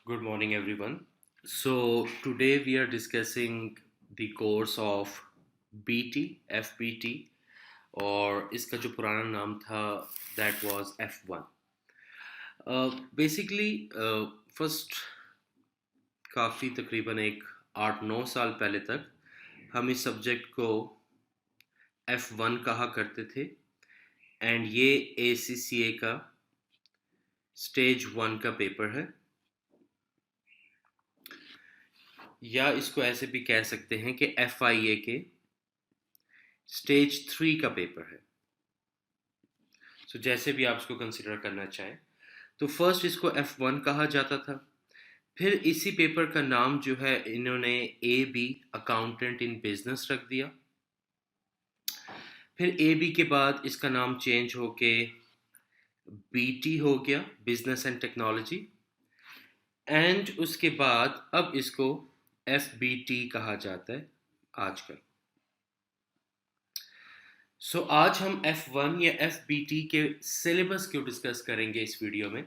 Good morning, everyone. So, today we are discussing the course of BT, FBT, और इसका जो पुराना नाम था that was F1. Basically first काफ़ी तकरीबन एक 8-9 साल पहले तक हम इस सब्जेक्ट को F1 कहा करते थे एंड ये ACCA का स्टेज 1 का पेपर है या इसको ऐसे भी कह सकते हैं कि FIA के स्टेज 3 का पेपर है। सो जैसे भी आप इसको कंसिडर करना चाहें। तो फर्स्ट इसको F1 कहा जाता था। फिर इसी पेपर का नाम जो है इन्होंने AB अकाउंटेंट इन बिजनेस रख दिया। फिर AB के बाद इसका नाम चेंज होके BT हो गया, बिजनेस एंड टेक्नोलॉजी। एंड उसके बाद अब इसको FBT कहा जाता है आजकल। सो आज हम F1 या FBT के सिलेबस को डिस्कस करेंगे इस वीडियो में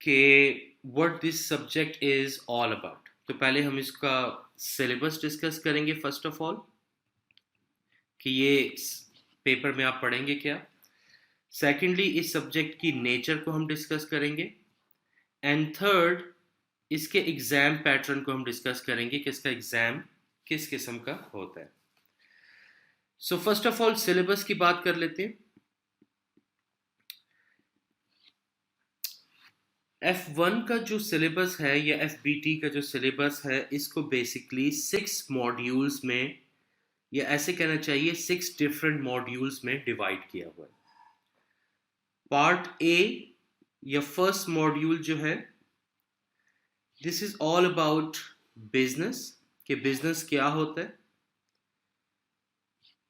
कि what this subject is all about. तो पहले हम इसका सिलेबस डिस्कस करेंगे फर्स्ट ऑफ ऑल कि ये पेपर में आप पढ़ेंगे क्या। सेकेंडली इस सब्जेक्ट की नेचर को हम डिस्कस करेंगे एंड थर्ड इसके एग्ज़ाम पैटर्न को हम डिस्कस करेंगे कि इसका एग्ज़ाम किस किस्म का होता है। सो फर्स्ट ऑफ ऑल सिलेबस की बात कर लेते हैं। F1 का जो सिलेबस है या FBT का जो सिलेबस है इसको बेसिकली 6 मॉड्यूल्स में या ऐसे कहना चाहिए 6 डिफरेंट मॉड्यूल्स में डिवाइड किया हुआ है। पार्ट ए या फर्स्ट मॉड्यूल जो है this is all about business कि बिजनेस क्या होता है,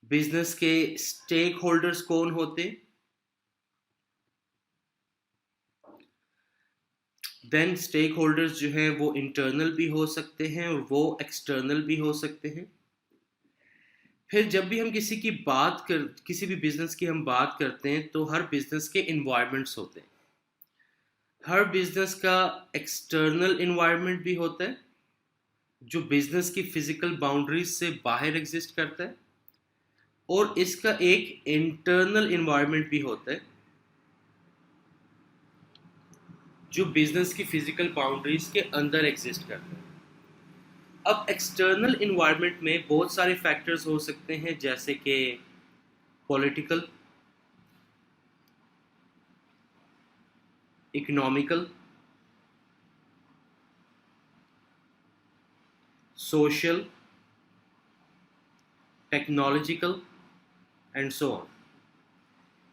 बिजनेस के स्टेक होल्डर्स कौन होते हैं, देन स्टेक होल्डर्स जो हैं वो इंटरनल भी हो सकते हैं और वो एक्सटर्नल भी हो सकते हैं। फिर जब भी हम किसी भी बिजनेस की हम बात करते हैं तो हर बिजनेस के इन्वायरमेंट्स होते हैं। हर बिजनेस का एक्सटर्नल इन्वायरमेंट भी होता है जो बिजनेस की फिजिकल बाउंड्रीज से बाहर एग्जिस्ट करता है और इसका एक इंटरनल इन्वायरमेंट भी होता है जो बिजनेस की फिजिकल बाउंड्रीज के अंदर एग्जिस्ट करता है। अब एक्सटर्नल इन्वायरमेंट में बहुत सारे फैक्टर्स हो सकते हैं जैसे कि political, economical, social, technological and so on.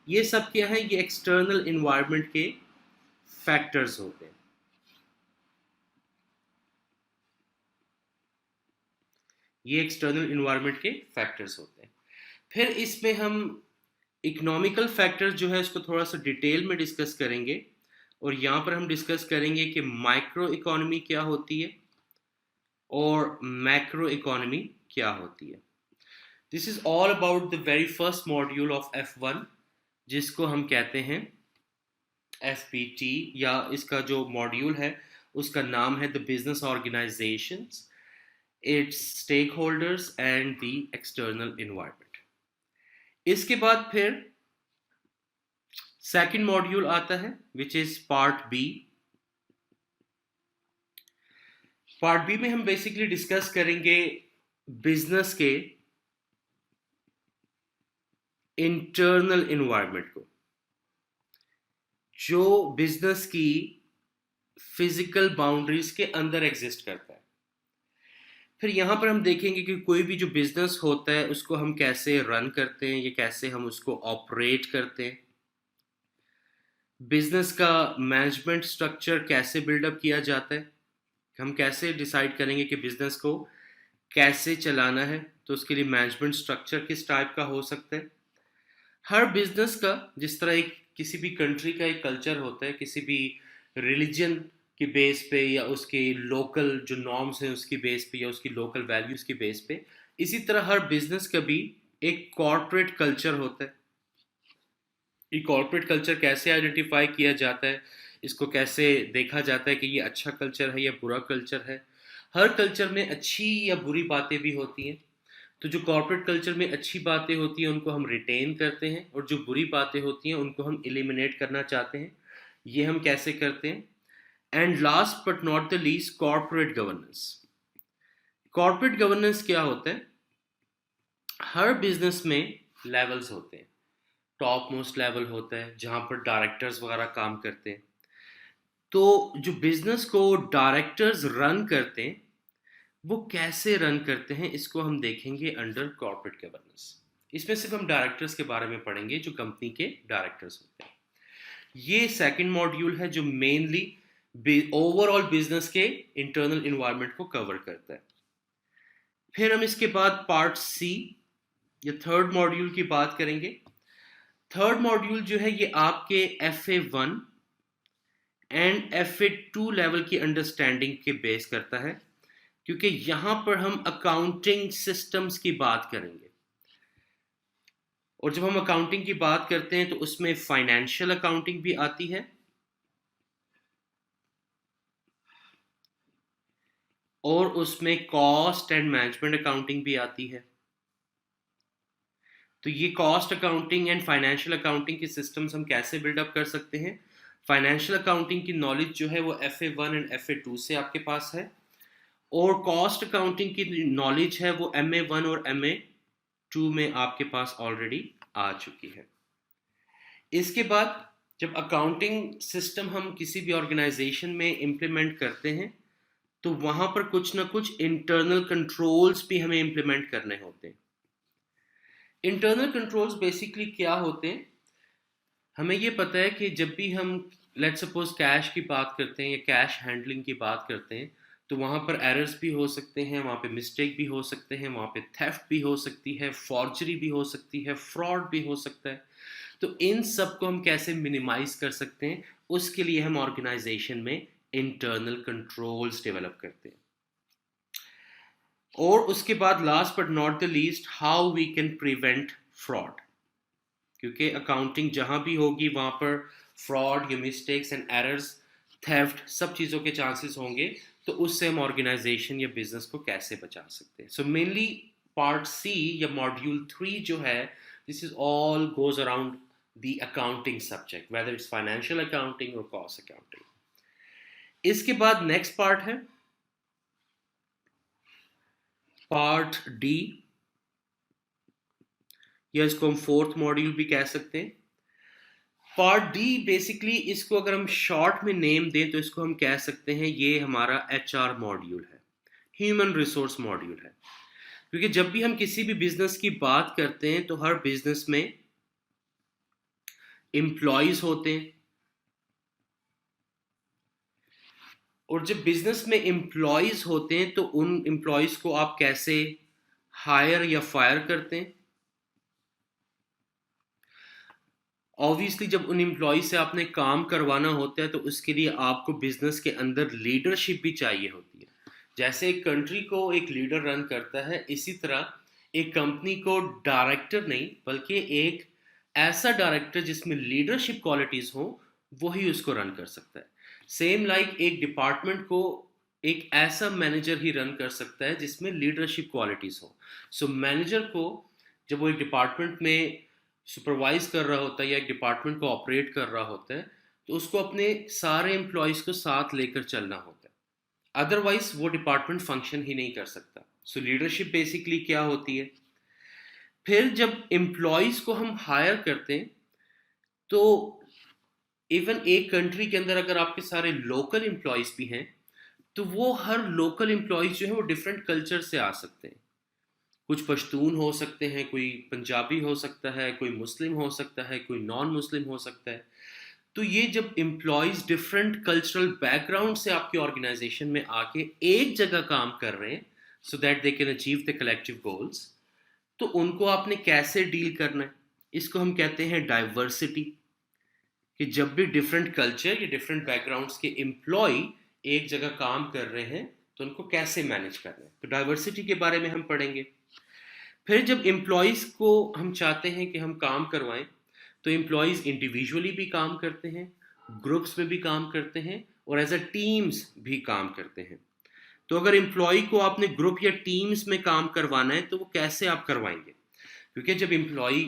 ये सब क्या है, ये एक्सटर्नल इन्वायरमेंट के फैक्टर्स होते हैं। ये एक्सटर्नल इन्वायरमेंट के फैक्टर्स होते हैं। फिर इसमें हम इकोनॉमिकल फैक्टर्स जो है इसको थोड़ा सा डिटेल में डिस्कस करेंगे और यहाँ पर हम डिस्कस करेंगे कि माइक्रो इकोनॉमी क्या होती है और मैक्रो इकोनॉमी क्या होती है। This is all about the very first module of F1 जिसको हम कहते हैं FBT या इसका जो मॉड्यूल है उसका नाम है the business organisations, its stakeholders and the external environment. इसके बाद फिर सेकंड मॉड्यूल आता है which is part B. Part B में हम बेसिकली डिस्कस करेंगे बिजनेस के इंटरनल इन्वायरमेंट को जो बिजनेस की फिजिकल बाउंड्रीज के अंदर एग्जिस्ट करता है। फिर यहाँ पर हम देखेंगे कि कोई भी जो बिजनेस होता है उसको हम कैसे रन करते हैं या कैसे हम उसको ऑपरेट करते हैं, बिजनेस का मैनेजमेंट स्ट्रक्चर कैसे बिल्डअप किया जाता है, हम कैसे डिसाइड करेंगे कि बिजनेस को कैसे चलाना है, तो उसके लिए मैनेजमेंट स्ट्रक्चर किस टाइप का हो सकता है। हर बिजनेस का जिस तरह एक किसी भी कंट्री का एक कल्चर होता है, किसी भी रिलीजन की बेस पे या उसके लोकल जो नॉर्म्स हैं उसकी बेस पे या उसकी लोकल वैल्यूज़ की बेस पे, इसी तरह हर बिजनेस का भी एक कॉर्पोरेट कल्चर होता है। ये कॉर्पोरेट कल्चर कैसे आइडेंटिफाई किया जाता है, इसको कैसे देखा जाता है कि ये अच्छा कल्चर है या बुरा कल्चर है। हर कल्चर में अच्छी या बुरी बातें भी होती हैं। तो जो कॉर्पोरेट कल्चर में अच्छी बातें होती हैं उनको हम रिटेन करते हैं, और जो बुरी बातें होती हैं उनको हम एलिमिनेट करना चाहते हैं। ये हम कैसे करते हैं? And last but not the least, corporate governance. Corporate governance क्या होता है? हर बिजनेस में लेवल्स होते हैं। टॉप मोस्ट लेवल होता है जहाँ पर डायरेक्टर्स वगैरह काम करते हैं। तो जो बिजनेस को डायरेक्टर्स रन करते हैं, वो कैसे रन करते हैं, इसको हम देखेंगे अंडर कॉर्पोरेट गवर्नेंस। इसमें सिर्फ हम डायरेक्टर्स के बारे में पढ़ेंगे, जो कंपनी के डायरेक्टर्स होते हैं। ये सेकंड मॉड्यूल है जो मेनली ओवरऑल बिजनेस के इंटरनल इन्वायरमेंट को कवर करता है। फिर हम इसके बाद पार्ट सी या थर्ड मॉड्यूल की बात करेंगे। थर्ड मॉड्यूल जो है ये आपके FA1 एंड FA2 लेवल की अंडरस्टैंडिंग के बेस करता है, क्योंकि यहां पर हम अकाउंटिंग सिस्टम्स की बात करेंगे। और जब हम अकाउंटिंग की बात करते हैं तो उसमें फाइनेंशियल अकाउंटिंग भी आती है, और उसमें कॉस्ट एंड मैनेजमेंट अकाउंटिंग भी आती है। तो ये cost accounting and financial accounting के सिस्टम्स हम कैसे बिल्डअप कर सकते हैं? फाइनेंशियल अकाउंटिंग की नॉलेज जो है वो FA1 एंड FA2 से आपके पास है, और कॉस्ट अकाउंटिंग की नॉलेज है वो MA1 और MA2 में आपके पास ऑलरेडी आ चुकी है। इसके बाद जब अकाउंटिंग सिस्टम हम किसी भी ऑर्गेनाइजेशन में इम्प्लीमेंट करते हैं तो वहां पर कुछ ना कुछ इंटरनल कंट्रोल्स भी हमें इम्प्लीमेंट करने होते हैं। इंटरनल कंट्रोल्स बेसिकली क्या होते हैं? हमें ये पता है कि जब भी हम लेट्स सपोज कैश की बात करते हैं या कैश हैंडलिंग की बात करते हैं, तो वहाँ पर एरर्स भी हो सकते हैं, वहाँ पे मिस्टेक भी हो सकते हैं, वहाँ पे थेफ्ट भी हो सकती है, फॉर्जरी भी हो सकती है, फ्रॉड भी हो सकता है। तो इन सब को हम कैसे मिनिमाइज कर सकते हैं, उसके लिए हम ऑर्गेनाइजेशन में इंटरनल कंट्रोल्स डेवलप करते हैं। और उसके बाद last but not the least, how we can prevent fraud, क्योंकि अकाउंटिंग जहां भी होगी वहां पर फ्रॉड या मिस्टेक्स एंड एरर्स, थेफ्ट, सब चीज़ों के चांसेस होंगे। तो उससे हम ऑर्गेनाइजेशन या बिजनेस को कैसे बचा सकते हैं। सो मेनली पार्ट सी या मॉड्यूल 3 जो है, this is all goes around the accounting subject, whether it's financial accounting और कॉस्ट अकाउंटिंग। इसके बाद नेक्स्ट पार्ट है पार्ट डी, या इसको हम फोर्थ मॉड्यूल भी कह सकते हैं। पार्ट डी बेसिकली, इसको अगर हम शॉर्ट में नेम दें तो इसको हम कह सकते हैं ये हमारा HR मॉड्यूल है, ह्यूमन रिसोर्स मॉड्यूल है। क्योंकि जब भी हम किसी भी बिजनेस की बात करते हैं तो हर बिजनेस में एम्प्लॉयज होते हैं, और जब बिजनेस में एम्प्लॉयज होते हैं तो उन एम्प्लॉयज को आप कैसे हायर या फायर करते हैं। ऑब्वियसली जब उन एम्प्लॉयज से आपने काम करवाना होता है तो उसके लिए आपको बिजनेस के अंदर लीडरशिप भी चाहिए होती है। जैसे एक कंट्री को एक लीडर रन करता है, इसी तरह एक कंपनी को डायरेक्टर नहीं बल्कि एक ऐसा डायरेक्टर जिसमें लीडरशिप क्वालिटीज हो, वही उसको रन कर सकता है। सेम लाइक एक डिपार्टमेंट को एक ऐसा मैनेजर ही रन कर सकता है जिसमें लीडरशिप क्वालिटीज हो। सो मैनेजर को जब वो एक डिपार्टमेंट में सुपरवाइज कर रहा होता है या एक डिपार्टमेंट को ऑपरेट कर रहा होता है, तो उसको अपने सारे एम्प्लॉयज को साथ लेकर चलना होता है, अदरवाइज वो डिपार्टमेंट फंक्शन ही नहीं कर सकता। सो लीडरशिप बेसिकली क्या होती है? फिर जब एम्प्लॉयज को हम हायर करते हैं तो इवन एक कंट्री के अंदर अगर आपके सारे लोकल एम्प्लॉयज भी हैं तो वो हर लोकल एम्प्लॉयज जो है वो डिफरेंट कल्चर से आ सकते हैं। कुछ पश्तून हो सकते हैं, कोई पंजाबी हो सकता है, कोई मुस्लिम हो सकता है, कोई नॉन मुस्लिम हो सकता है। तो ये जब एम्प्लॉयज डिफरेंट कल्चरल बैकग्राउंड से आपकी ऑर्गेनाइजेशन में आके एक जगह काम कर रहे हैं so that they can achieve the collective goals, तो उनको आपने कैसे डील करना है, इसको हम कहते हैं डाइवर्सिटी। कि जब भी डिफरेंट कल्चर या डिफरेंट बैकग्राउंड्स के एम्प्लॉय एक जगह काम कर रहे हैं तो उनको कैसे मैनेज करना है, तो डाइवर्सिटी के बारे में हम पढ़ेंगे। फिर जब एम्प्लॉयज़ को हम चाहते हैं कि हम काम करवाएं, तो एम्प्लॉयज़ इंडिविजुअली भी काम करते हैं ग्रुप्स में भी काम करते हैं और एज अ टीम्स भी काम करते हैं। तो अगर एम्प्लॉय को आपने ग्रुप या टीम्स में काम करवाना है तो वो कैसे आप करवाएंगे? क्योंकि जब एम्प्लॉय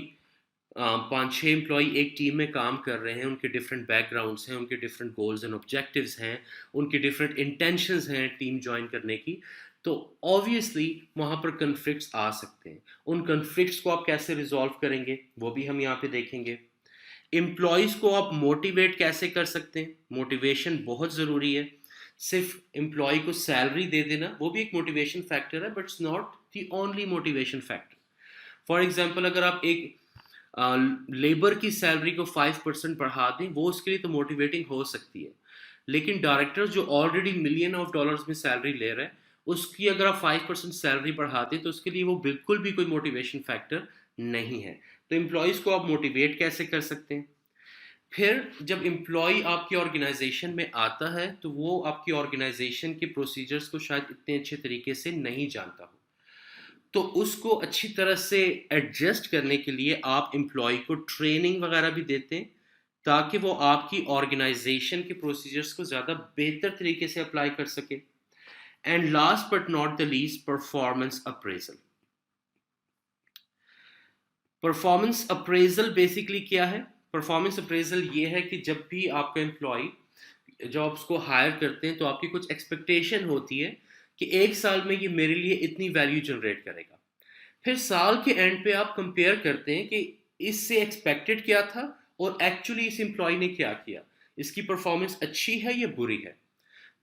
5-6 एम्प्लॉय एक टीम में काम कर रहे हैं, उनके डिफरेंट बैकग्राउंड्स हैं, उनके डिफरेंट गोल्स एंड ऑब्जेक्टिव्स हैं, उनके डिफरेंट इंटेंशंस हैं टीम ज्वाइन करने की, तो ऑब्वियसली वहाँ पर कन्फ्लिक्ट्स आ सकते हैं। उन कन्फ्लिक्ट्स को आप कैसे रिजॉल्व करेंगे वो भी हम यहाँ पे देखेंगे। एम्प्लॉयज़ को आप मोटिवेट कैसे कर सकते हैं? मोटिवेशन बहुत ज़रूरी है। सिर्फ एम्प्लॉय को सैलरी दे देना वो भी एक मोटिवेशन फैक्टर है, but it's not the only motivation factor. For example, अगर आप एक लेबर की सैलरी को 5% बढ़ा दें, वो उसके लिए तो मोटिवेटिंग हो सकती है, लेकिन डायरेक्टर जो ऑलरेडी मिलियन ऑफ डॉलर्स में सैलरी ले रहा है, उसकी अगर आप 5% सैलरी बढ़ाते तो उसके लिए वो बिल्कुल भी कोई मोटिवेशन फैक्टर नहीं है। तो एम्प्लॉयज़ को आप मोटिवेट कैसे कर सकते हैं? फिर जब एम्प्लॉय आपकी ऑर्गेनाइजेशन में आता है तो वो आपकी ऑर्गेनाइजेशन के प्रोसीजर्स को शायद इतने अच्छे तरीके से नहीं जानता हो, तो उसको अच्छी तरह से एडजस्ट करने के लिए आप एम्प्लॉय को ट्रेनिंग वगैरह भी देते हैं, ताकि वो आपकी ऑर्गेनाइजेशन के प्रोसीजर्स को ज़्यादा बेहतर तरीके से अप्लाई कर सके। And last but not the least, performance appraisal. Performance appraisal basically क्या है? परफॉर्मेंस अप्रेजल ये है कि जब भी आपका एम्प्लॉय, जब आप उसको हायर करते हैं तो आपकी कुछ एक्सपेक्टेशन होती है कि एक साल में ये मेरे लिए इतनी वैल्यू जनरेट करेगा। फिर साल के एंड पे आप कंपेयर करते हैं कि इससे एक्सपेक्टेड क्या था और एक्चुअली इस एम्प्लॉय ने क्या किया, इसकी परफॉर्मेंस अच्छी है या बुरी है।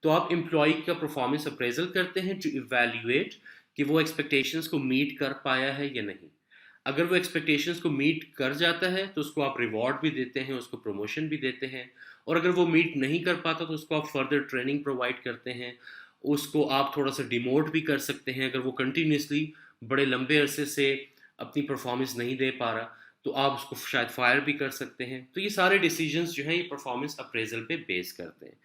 तो आप एम्प्लॉय का परफॉर्मेंस अप्रेजल करते हैं टू इवैल्यूएट कि वो एक्सपेक्टेशंस को मीट कर पाया है या नहीं। अगर वो एक्सपेक्टेशंस को मीट कर जाता है तो उसको आप रिवॉर्ड भी देते हैं, उसको प्रमोशन भी देते हैं। और अगर वो मीट नहीं कर पाता तो उसको आप फर्दर ट्रेनिंग प्रोवाइड करते हैं, उसको आप थोड़ा सा डिमोट भी कर सकते हैं। अगर वो कंटिन्यूसली बड़े लंबे अरसे से अपनी परफॉर्मेंस नहीं दे पा रहा तो आप उसको शायद फायर भी कर सकते हैं। तो ये सारे डिसीजंस जो हैं ये परफॉर्मेंस अप्रेजल पे बेस करते हैं।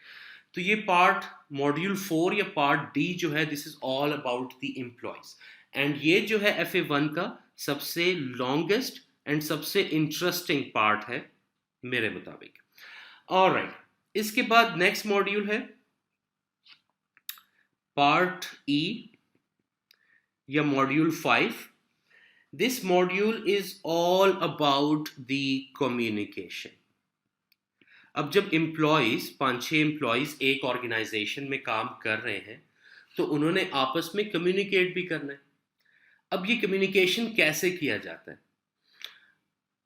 तो ये पार्ट मॉड्यूल 4 या पार्ट डी जो है, this is all about the employees. And ये जो है FA1 का सबसे लॉन्गेस्ट एंड सबसे इंटरेस्टिंग पार्ट है मेरे मुताबिक। ऑलराइट, इसके बाद नेक्स्ट मॉड्यूल है पार्ट ई या module 5। This module is all about the communication. अब जब एम्प्लॉयज 5-6 एम्प्लॉयज एक ऑर्गेनाइजेशन में काम कर रहे हैं तो उन्होंने आपस में कम्युनिकेट भी करना है। अब ये कम्युनिकेशन कैसे किया जाता है?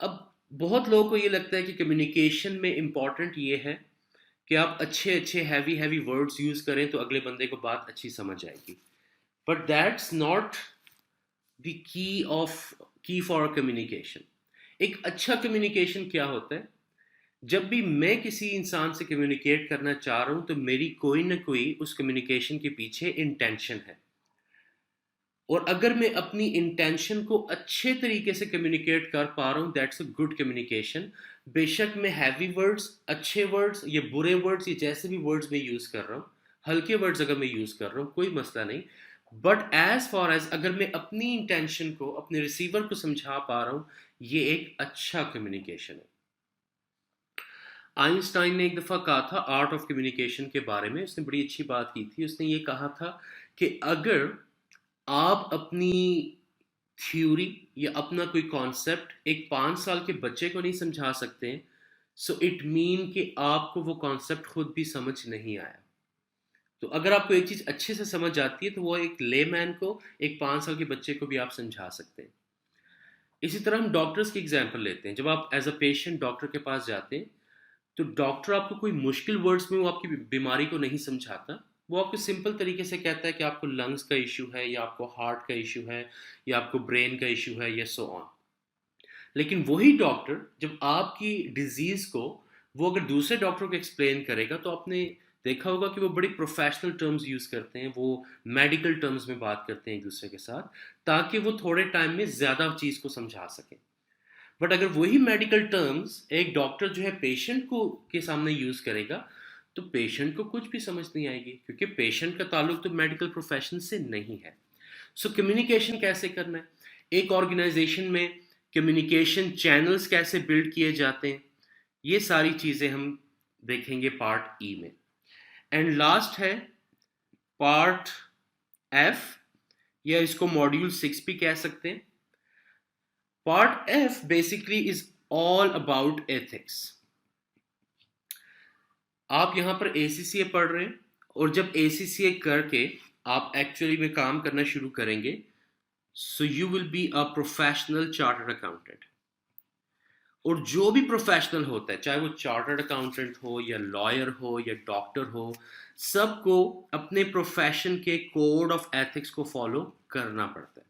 अब बहुत लोगों को ये लगता है कि कम्युनिकेशन में इम्पॉर्टेंट ये है कि आप अच्छे अच्छे हैवी हैवी वर्ड्स यूज़ करें तो अगले बंदे को बात अच्छी समझ आएगी, but that's not the key for communication. एक अच्छा कम्युनिकेशन क्या होता है? जब भी मैं किसी इंसान से कम्युनिकेट करना चाह रहा हूँ तो मेरी कोई ना कोई उस कम्युनिकेशन के पीछे इंटेंशन है, और अगर मैं अपनी इंटेंशन को अच्छे तरीके से कम्युनिकेट कर पा रहा हूँ, दैट्स अ गुड कम्युनिकेशन। बेशक मैं हैवी वर्ड्स, अच्छे वर्ड्स या बुरे वर्ड्स या जैसे भी वर्ड्स मैं यूज़ कर रहा हूँ, हल्के वर्ड्स अगर मैं यूज़ कर रहा हूँ कोई मसला नहीं, बट एज फॉर एज अगर मैं अपनी इंटेंशन को अपने रिसीवर को समझा पा रहा हूँ, ये एक अच्छा कम्युनिकेशन है। आइंस्टाइन ने एक दफ़ा कहा था आर्ट ऑफ कम्युनिकेशन के बारे में, उसने बड़ी अच्छी बात की थी। उसने ये कहा था कि अगर आप अपनी थ्योरी या अपना कोई कॉन्सेप्ट एक 5 साल के बच्चे को नहीं समझा सकते, सो इट मीन कि आपको वो कॉन्सेप्ट खुद भी समझ नहीं आया। तो अगर आपको एक चीज़ अच्छे से समझ आती है तो वो एक लेमैन को, एक 5 साल के बच्चे को भी आप समझा सकते हैं। इसी तरह हम डॉक्टर्स की एग्जाम्पल लेते हैं। जब आप एज अ पेशेंट डॉक्टर के पास जाते हैं तो डॉक्टर आपको कोई मुश्किल वर्ड्स में वो आपकी बीमारी को नहीं समझाता, वो आपको सिंपल तरीके से कहता है कि आपको लंग्स का इशू है या आपको हार्ट का इशू है या आपको ब्रेन का इशू है या सो ऑन। लेकिन वही डॉक्टर जब आपकी डिजीज़ को वो अगर दूसरे डॉक्टर को एक्सप्लेन करेगा तो आपने देखा होगा कि वो बड़ी प्रोफेशनल टर्म्स यूज़ करते हैं, वो मेडिकल टर्म्स में बात करते हैं एक दूसरे के साथ, ताकि वो थोड़े टाइम में ज़्यादा चीज़ को समझा सकें। बट अगर वही मेडिकल टर्म्स एक डॉक्टर जो है पेशेंट को के सामने यूज़ करेगा तो पेशेंट को कुछ भी समझ नहीं आएगी, क्योंकि पेशेंट का ताल्लुक तो मेडिकल प्रोफेशन से नहीं है। सो कम्युनिकेशन कैसे करना है, एक ऑर्गेनाइजेशन में कम्युनिकेशन चैनल्स कैसे बिल्ड किए जाते हैं, ये सारी चीज़ें हम देखेंगे पार्ट ई में। एंड लास्ट है पार्ट एफ, या इसको मॉड्यूल 6 भी कह सकते हैं। Part F basically is all about ethics. आप यहां पर एसीसीए पढ़ रहे हैं, और जब एसीसीए करके आप एक्चुअली में काम करना शुरू करेंगे, so you will be a professional chartered accountant. और जो भी प्रोफेशनल होता है, चाहे वो चार्टर्ड अकाउंटेंट हो या लॉयर हो या डॉक्टर हो, सबको अपने प्रोफेशन के कोड ऑफ एथिक्स को फॉलो करना पड़ता है।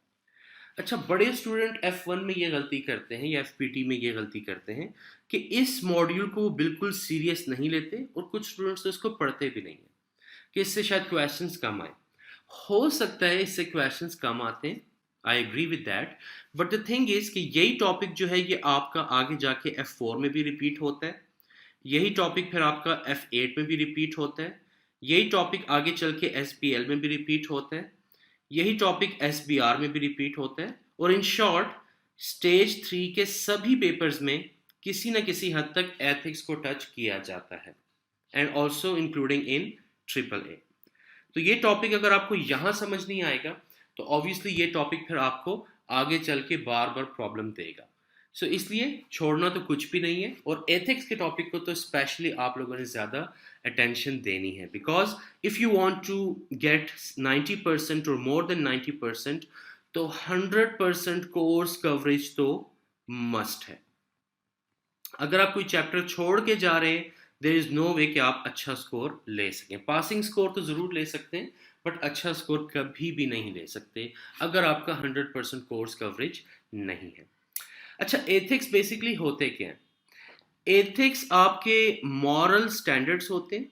अच्छा, बड़े स्टूडेंट F1 में ये गलती करते हैं या FPT में ये गलती करते हैं कि इस मॉड्यूल को बिल्कुल सीरियस नहीं लेते, और कुछ स्टूडेंट्स तो इसको पढ़ते भी नहीं है कि इससे शायद क्वेश्चंस कम आए। हो सकता है इससे क्वेश्चंस कम आते हैं, I agree with that, but the thing is कि यही टॉपिक जो है ये आपका आगे जाके F4 में भी रिपीट होता है, यही टॉपिक फिर आपका F8 में भी रिपीट होता है, यही टॉपिक आगे चल के SPL में भी रिपीट होता है, यही टॉपिक SBR में भी रिपीट होता है, और इन शॉर्ट स्टेज 3 के सभी पेपर्स में किसी न किसी हद तक एथिक्स को टच किया जाता है, and also including in AAA। तो ये टॉपिक अगर आपको यहाँ समझ नहीं आएगा, तो ऑब्वियसली ये टॉपिक फिर आपको आगे चल के बार बार प्रॉब्लम देगा। सो इसलिए छोड़ना तो कुछ भी नहीं है, और एथिक्स के टॉपिक को तो स्पेशली आप लोगों ने ज़्यादा अटेंशन देनी है, because if you want to get 90% और मोर देन 90%, तो 100% कोर्स कवरेज तो मस्ट है। अगर आप कोई चैप्टर छोड़ के जा रहे हैं, देर इज नो वे कि आप अच्छा स्कोर ले सकें। पासिंग स्कोर तो ज़रूर ले सकते हैं, बट अच्छा स्कोर कभी भी नहीं ले सकते अगर आपका 100% कोर्स कवरेज नहीं है। अच्छा, एथिक्स बेसिकली होते क्या हैं? एथिक्स आपके मॉरल स्टैंडर्ड्स होते हैं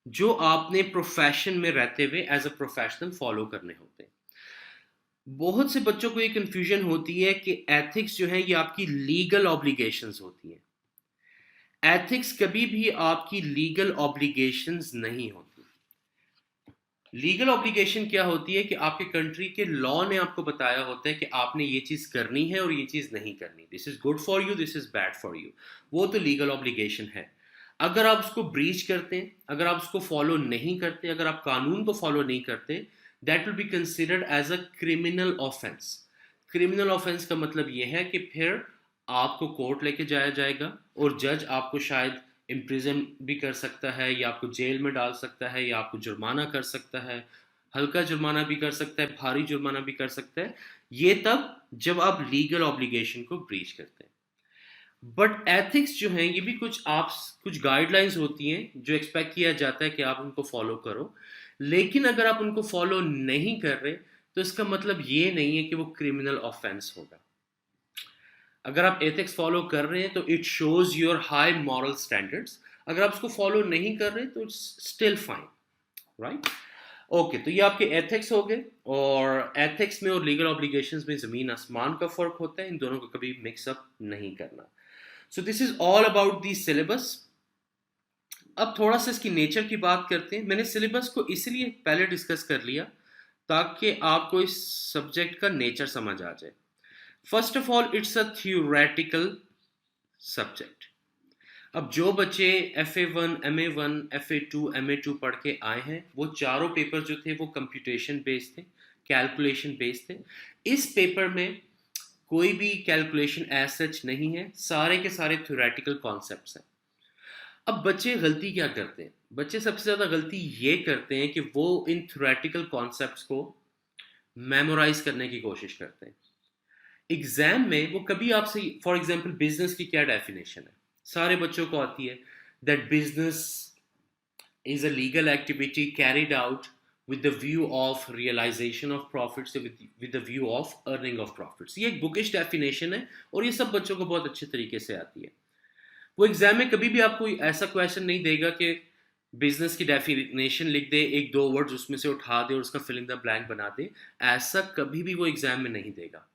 जो आपने प्रोफेशन में रहते हुए एज अ प्रोफेशनल फॉलो करने होते हैं। बहुत से बच्चों को ये कंफ्यूजन होती है कि एथिक्स जो है ये आपकी लीगल ऑब्लिगेशंस होती हैं। एथिक्स कभी भी आपकी लीगल ऑब्लिगेशंस नहीं होती। लीगल ऑब्लिगेशन क्या होती है कि आपके कंट्री के लॉ ने आपको बताया होता है कि आपने ये चीज़ करनी है और ये चीज़ नहीं करनी, this is good for you, this is bad for you. वो तो लीगल ऑब्लिगेशन है। अगर आप उसको ब्रीच करते हैं, अगर आप उसको फॉलो नहीं करते, अगर आप कानून को फॉलो नहीं करते, that will be considered as a criminal offence. Criminal offence का मतलब ये है कि फिर आपको कोर्ट लेके जाया जाएगा, और जज आपको शायद इम्प्रिजन भी कर सकता है, या आपको जेल में डाल सकता है, या आपको जुर्माना कर सकता है, हल्का जुर्माना भी कर सकता है, भारी जुर्माना भी कर सकता है। ये तब जब आप लीगल ऑब्लिगेशन को ब्रीच करते हैं। बट एथिक्स जो हैं ये भी कुछ गाइडलाइंस होती हैं जो एक्सपेक्ट किया जाता है कि आप उनको फॉलो करो, लेकिन अगर आप उनको फॉलो नहीं कर रहे, तो इसका मतलब ये नहीं है कि वो क्रिमिनल ऑफेंस होगा। अगर आप एथिक्स फॉलो कर रहे हैं तो it shows your high moral standards, अगर आप उसको फॉलो नहीं कर रहे तो it's still fine, right? Okay, तो ये आपके एथिक्स हो गए, और एथिक्स में और लीगल ऑब्लिगेशंस में ज़मीन आसमान का फ़र्क होता है, इन दोनों को कभी मिक्सअप नहीं करना। So this is all about the syllabus. अब थोड़ा सा इसकी नेचर की बात करते हैं। मैंने सिलेबस को इसलिए पहले डिस्कस कर लिया ताकि आपको इस सब्जेक्ट का नेचर समझ आ जाए। First of all, it's a theoretical subject. अब जो बच्चे FA1, MA1, FA2, MA2 पढ़ के आए हैं, वो चारों पेपर जो थे वो कंप्यूटेशन बेस्ड थे, कैलकुलेशन बेस्ड थे। इस पेपर में कोई भी कैलकुलेशन एज सच नहीं है, सारे के सारे थ्योरेटिकल कॉन्सेप्ट्स हैं। अब बच्चे गलती क्या करते हैं? बच्चे सबसे ज़्यादा गलती ये करते हैं कि वो इन थ्योरेटिकल कॉन्सेप्ट्स को मेमोराइज करने की कोशिश करते हैं। एग्जाम में वो कभी आपसे, फॉर एग्जांपल बिजनेस की क्या डेफिनेशन है, सारे बच्चों को आती है, that business is a legal activity carried out with the view of realization of profits, with the view of earning of profits। ये एक बुकिश डेफिनेशन है, और ये सब बच्चों को बहुत अच्छे तरीके से आती है। वो एग्जाम में कभी भी आपको ऐसा क्वेश्चन नहीं देगा कि बिजनेस की डेफिनेशन लिख दे, एक दो वर्ड्स उसमें से उठा दे और उसका फिल इन द ब्लैंक बना दे। ऐसा कभी भी वो एग्जाम में नहीं देगा।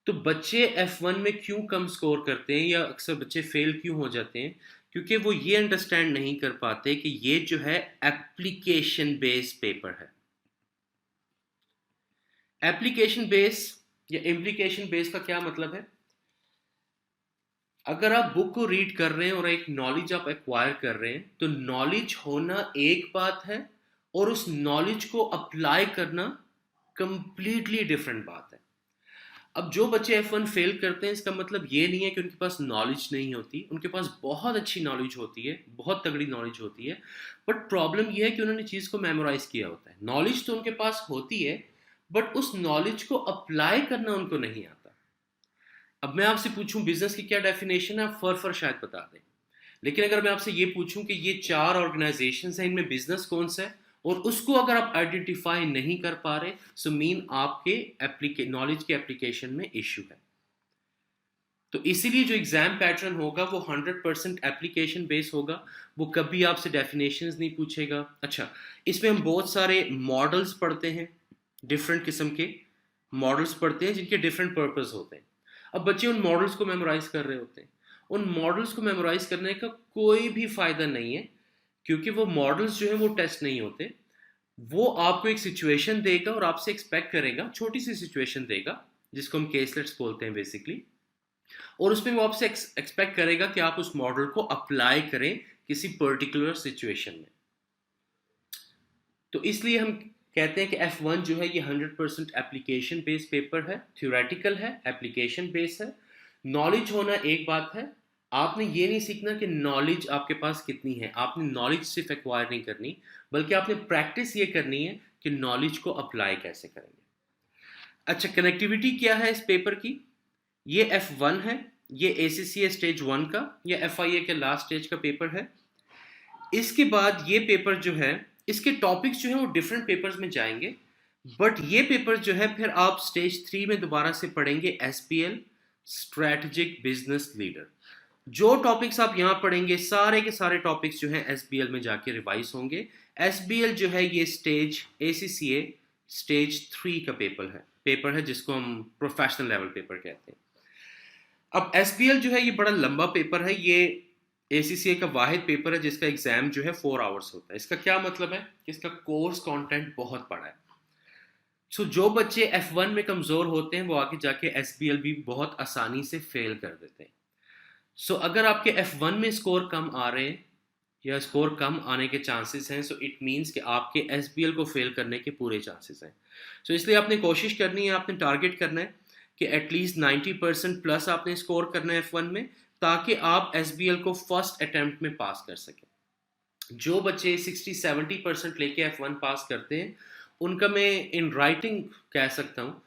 तो बच्चे F1 में क्यों कम स्कोर करते हैं, या अक्सर बच्चे फेल क्यों हो जाते हैं? क्योंकि वो ये अंडरस्टैंड नहीं कर पाते कि ये जो है एप्लीकेशन बेस्ड पेपर है। एप्लीकेशन बेस या इम्प्लीकेशन बेस का क्या मतलब है? अगर आप बुक को रीड कर रहे हैं और एक नॉलेज आप एक्वायर कर रहे हैं, तो नॉलेज होना एक बात है और उस नॉलेज को अप्लाई करना कंप्लीटली डिफरेंट बात है। अब जो बच्चे F1 फेल करते हैं, इसका मतलब ये नहीं है कि उनके पास नॉलेज नहीं होती, उनके पास बहुत अच्छी नॉलेज होती है, बहुत तगड़ी नॉलेज होती है। बट प्रॉब्लम ये है कि उन्होंने चीज़ को मेमोराइज किया होता है। नॉलेज तो उनके पास होती है, बट उस नॉलेज को अप्लाई करना उनको नहीं आता। अब मैं आपसे पूछूं बिजनेस की क्या डेफिनेशन है, आप फर शायद बता दें। लेकिन अगर मैं आपसे ये पूछूं कि ये 4 ऑर्गेनाइजेशन हैं, इनमें बिजनेस कौन सा है, और उसको अगर आप आइडेंटिफाई नहीं कर पा रहे, सो मीन आपके नॉलेज के एप्लीकेशन में इश्यू है। तो इसीलिए जो एग्जाम पैटर्न होगा वो 100% एप्लीकेशन बेस होगा। वो कभी आपसे डेफिनेशंस नहीं पूछेगा। अच्छा, इसमें हम बहुत सारे मॉडल्स पढ़ते हैं, डिफरेंट किस्म के मॉडल्स पढ़ते हैं जिनके डिफरेंट पर्पस होते हैं। अब बच्चे उन मॉडल्स को मेमोराइज कर रहे होते हैं। उन मॉडल्स को मेमोराइज करने का कोई भी फायदा नहीं है, क्योंकि वो मॉडल्स जो है वो टेस्ट नहीं होते। वो आपको एक सिचुएशन देगा और आपसे एक्सपेक्ट करेगा, छोटी सी सिचुएशन देगा जिसको हम केसलेट्स बोलते हैं बेसिकली, और उसमें वो आपसे एक्सपेक्ट करेगा कि आप उस मॉडल को अप्लाई करें किसी पर्टिकुलर सिचुएशन में। तो इसलिए हम कहते हैं कि F1 जो है ये 100% एप्लीकेशन बेस्ड पेपर है, थ्योरेटिकल है, एप्लीकेशन बेस्ड है। नॉलेज होना एक बात है, आपने ये नहीं सीखना कि नॉलेज आपके पास कितनी है, आपने नॉलेज सिर्फ एक्वायर नहीं करनी, बल्कि आपने प्रैक्टिस ये करनी है कि नॉलेज को अप्लाई कैसे करेंगे। अच्छा, कनेक्टिविटी क्या है इस पेपर की? ये F1 है, ये ACCA स्टेज 1 का या FIA के लास्ट स्टेज का पेपर है। इसके बाद ये पेपर जो है, इसके टॉपिक्स जो है वो डिफरेंट पेपर्स में जाएंगे, बट ये पेपर जो है फिर आप स्टेज 3 में दोबारा से पढ़ेंगे, SBL स्ट्रेटेजिक बिजनेस लीडर। जो टॉपिक्स आप यहाँ पढ़ेंगे सारे के सारे टॉपिक्स जो हैं SBL में जाके रिवाइज होंगे। SBL जो है ये स्टेज ACCA स्टेज 3 का पेपर है जिसको हम प्रोफेशनल लेवल पेपर कहते हैं। अब SBL जो है ये बड़ा लंबा पेपर है। ये ACCA का वाहिद पेपर है जिसका एग्जाम जो है 4 आवर्स होता है। इसका क्या मतलब है कि इसका कोर्स कंटेंट बहुत बड़ा है। सो जो बच्चे F1 में कमज़ोर होते हैं वो आगे जाके SBL भी बहुत आसानी से फेल कर देते हैं। सो अगर आपके F1 में स्कोर कम आ रहे हैं या स्कोर कम आने के चांसेस हैं, सो इट मीन्स कि आपके SBL को फेल करने के पूरे चांसेस हैं। सो इसलिए आपने कोशिश करनी है, आपने टारगेट करना है कि एटलीस्ट 90% प्लस आपने स्कोर करना है F1 में, ताकि आप SBL को फर्स्ट अटेम्प्ट में पास कर सकें। जो बच्चे 60-70% लेके F1 पास करते हैं, उनका मैं इन राइटिंग कह सकता हूँ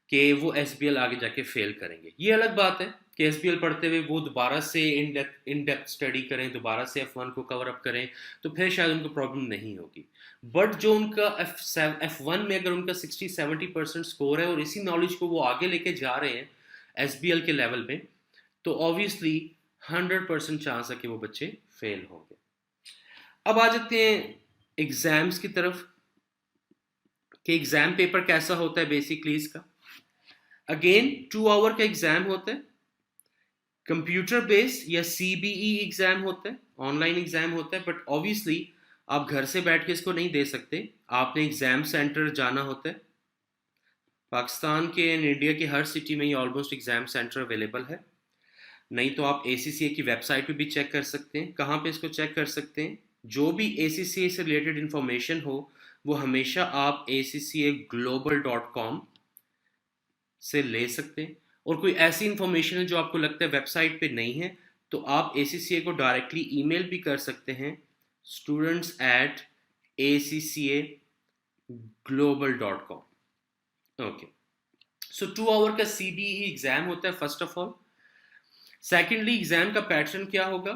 कि वो SBL आगे जाके फेल करेंगे। ये अलग बात है कि SBL पढ़ते हुए वो दोबारा से इन डेप्थ स्टडी करें, दोबारा से F1 को कवर अप करें, तो फिर शायद उनको प्रॉब्लम नहीं होगी। बट जो उनका F1 में अगर उनका 60-70% स्कोर है और इसी नॉलेज को वो आगे लेके जा रहे हैं SBL के लेवल में, तो ऑब्वियसली 100% चांस है कि वो बच्चे फेल होंगे। अब आ जाते हैं एग्जाम्स की तरफ कि एग्जाम पेपर कैसा होता है बेसिकली इसका। अगेन 2 आवर का एग्जाम होता है, कंप्यूटर बेस्ड या CBE एग्जाम होता है, ऑनलाइन एग्जाम होता है। बट ऑब्वियसली आप घर से बैठ के इसको नहीं दे सकते, आपने एग्जाम सेंटर जाना होता है। पाकिस्तान के एंड इंडिया की हर सिटी में ये ऑलमोस्ट एग्जाम सेंटर अवेलेबल है। नहीं तो आप ACCA की वेबसाइट पे भी चेक कर सकते हैं। कहाँ पे इसको चेक कर सकते हैं? जो भी ACCA से रिलेटेड इंफॉर्मेशन हो वो हमेशा आप ACCAglobal.com से ले सकते हैं। और कोई ऐसी इंफॉर्मेशन है जो आपको लगता है वेबसाइट पे नहीं है, तो आप ACCA को डायरेक्टली ईमेल भी कर सकते हैं, students@accaglobal.com। ओके, सो 2 आवर का CBE एग्जाम होता है first of all. Secondly, exam का पैटर्न क्या होगा?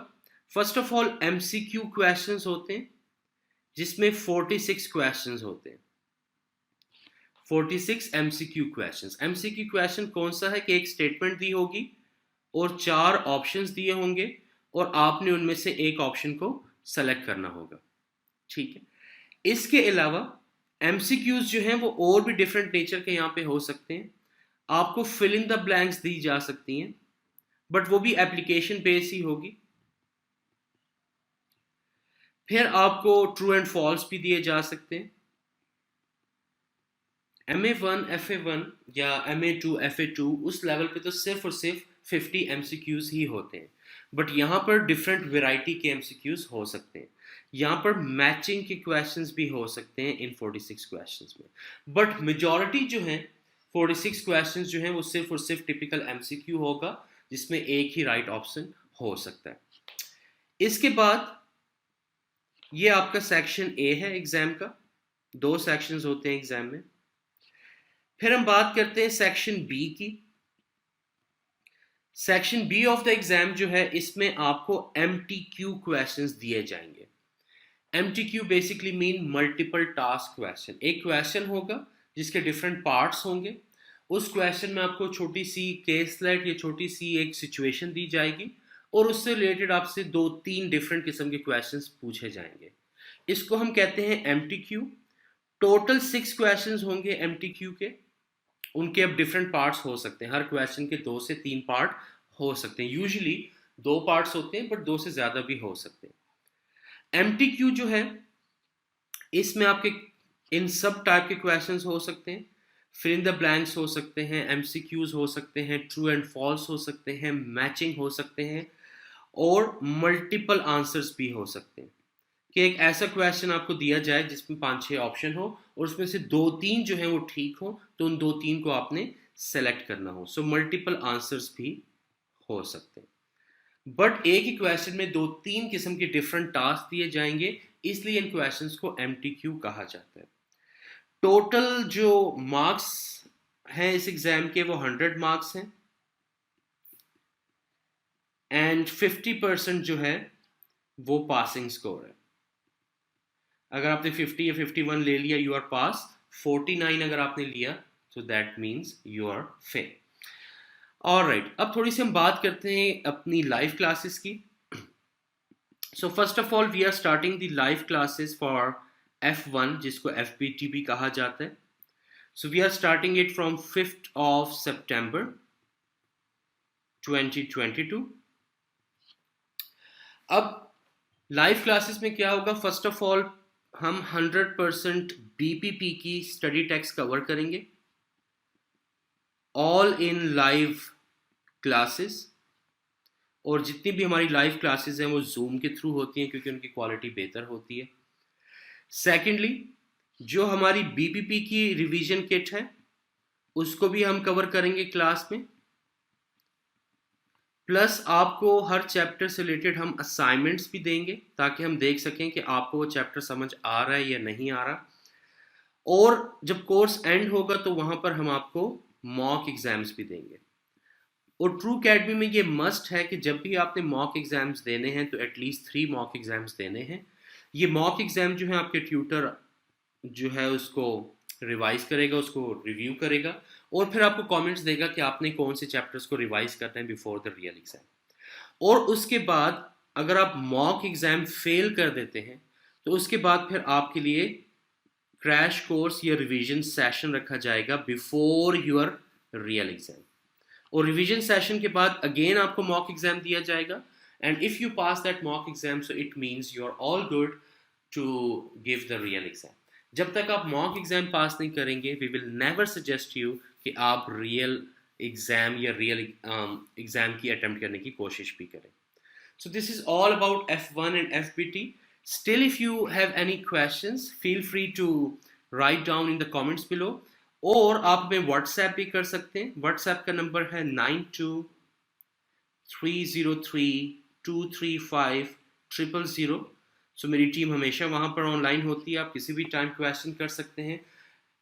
First of all MCQ questions होते हैं जिसमें 46 क्वेश्चंस होते हैं। 46 MCQ क्वेश्चंस। MCQ क्वेश्चन कौन सा है कि एक स्टेटमेंट दी होगी और 4 ऑप्शंस दिए होंगे और आपने उनमें से एक ऑप्शन को सेलेक्ट करना होगा। ठीक है, इसके अलावा MCQs जो हैं वो और भी डिफरेंट नेचर के यहाँ पे हो सकते हैं। आपको फिल इन द ब्लैंक्स दी जा सकती हैं, बट वो भी एप्लीकेशन बेस ही होगी। फिर आपको ट्रू एंड फॉल्स भी दिए जा सकते हैं। MA1 FA1 या MA2 FA2 उस लेवल पे तो सिर्फ और सिर्फ 50 MCQs ही होते हैं, बट यहाँ पर डिफरेंट वेराइटी के MCQs हो सकते हैं। यहाँ पर मैचिंग के क्वेश्चंस भी हो सकते हैं इन 46 क्वेश्चंस में, बट मेजॉरिटी जो है 46 क्वेश्चंस जो हैं वो सिर्फ और सिर्फ टिपिकल MCQ होगा, जिसमें एक ही राइट ऑप्शन हो सकता है। इसके बाद ये आपका सेक्शन ए है एग्जाम का, 2 सेक्शंस होते हैं एग्जाम में। फिर हम बात करते हैं सेक्शन बी की। Section B of the exam जो है, इसमें आपको MTQ क्वेश्चंस दिए जाएंगे। MTQ basically mean multiple task question. एक क्वेश्चन होगा जिसके डिफरेंट पार्ट्स होंगे, उस क्वेश्चन में आपको छोटी सी केसलेट या छोटी सी एक सिचुएशन दी जाएगी और उससे रिलेटेड आपसे 2-3 डिफरेंट किस्म के क्वेश्चंस पूछे जाएंगे। इसको हम कहते हैं MTQ। टोटल 6 क्वेश्चंस होंगे MTQ के, उनके अब डिफरेंट पार्ट्स हो सकते हैं। हर क्वेश्चन के 2 से 3 पार्ट हो सकते हैं। यूजुअली 2 पार्ट्स होते हैं, बट 2 से ज़्यादा भी हो सकते हैं। MTQ जो है, इसमें आपके इन सब टाइप के क्वेश्चंस हो सकते हैं। फिल इन द ब्लैंक्स हो सकते हैं, MCQs हो सकते हैं, ट्रू एंड फॉल्स हो सकते हैं, मैचिंग हो सकते हैं और मल्टीपल आंसर्स भी हो सकते हैं। कि एक ऐसा क्वेश्चन आपको दिया जाए जिसमें 5-6 ऑप्शन हो और उसमें से 2-3 जो है वो ठीक हो, तो उन 2-3 को आपने सेलेक्ट करना हो। सो मल्टीपल आंसर्स भी हो सकते हैं, बट एक ही क्वेश्चन में 2-3 किस्म के डिफरेंट टास्क दिए जाएंगे, इसलिए इन क्वेश्चंस को MTQ कहा जाता है। टोटल जो मार्क्स हैं इस एग्जाम के वो 100 मार्क्स हैं एंड 50% जो है वो पासिंग स्कोर है। अगर आपने 50 या 51 ले लिया, यू आर पास। 49 अगर आपने लिया तो that means you are fail. Alright, अब थोड़ी सी हम बात करते हैं अपनी लाइव क्लासेस की। So first of all we are starting the live classes for F1, जिसको FPT भी कहा जाता है। So we are starting it from 5th of September 2022। अब लाइव क्लासेस में क्या होगा, फर्स्ट ऑफ ऑल हम 100% BPP की स्टडी टेक्स्ट कवर करेंगे, ऑल इन लाइव क्लासेस। और जितनी भी हमारी लाइव क्लासेस हैं वो जूम के थ्रू होती हैं, क्योंकि उनकी क्वालिटी बेहतर होती है। सेकेंडली, जो हमारी BPP की रिवीजन किट है उसको भी हम कवर करेंगे क्लास में, प्लस आपको हर चैप्टर से रिलेटेड हम असाइनमेंट्स भी देंगे ताकि हम देख सकें कि आपको वो चैप्टर समझ आ रहा है या नहीं आ रहा। और जब कोर्स एंड होगा तो वहाँ पर हम आपको मॉक एग्जाम्स भी देंगे। और ट्रू अकेडमी में ये मस्ट है कि जब भी आपने मॉक एग्जाम्स देने हैं तो एटलीस्ट 3 मॉक एग्जाम्स देने हैं। ये मॉक एग्जाम जो है आपके ट्यूटर जो है उसको रिवाइज करेगा, उसको रिव्यू करेगा और फिर आपको कमेंट्स देगा कि आपने कौन से चैप्टर्स को रिवाइज करना है बिफोर द रियल एग्जाम। और उसके बाद अगर आप मॉक एग्जाम फेल कर देते हैं तो उसके बाद फिर आपके लिए क्रैश कोर्स या रिवीजन सेशन रखा जाएगा बिफोर योर रियल एग्जाम। और रिवीजन सेशन के बाद अगेन आपको मॉक एग्जाम दिया जाएगा, and if you pass that mock exam so it means you are all good to give the real exam. जब तक आप मॉक एग्जाम पास नहीं करेंगे, we will never suggest you कि आप रियल एग्जाम या रियल एग्जाम की attempt करने की कोशिश भी करें। So this is all about F1 and FPT। Still, if you have any questions, feel free to write down in the comments below, और आप हमें WhatsApp भी कर सकते हैं। WhatsApp का नंबर है 9230323500। सो मेरी टीम हमेशा वहाँ पर ऑनलाइन होती है, आप किसी भी टाइम क्वेश्चन कर सकते हैं।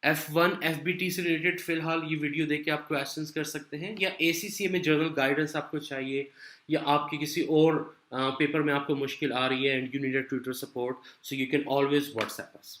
F1 FBT से रिलेटेड फिलहाल ये वीडियो देख के आप क्वेश्चंस कर सकते हैं, या ACCA में जनरल गाइडेंस आपको चाहिए, या आपके किसी और पेपर में आपको मुश्किल आ रही है and you need a tutor support, so you can always WhatsApp us.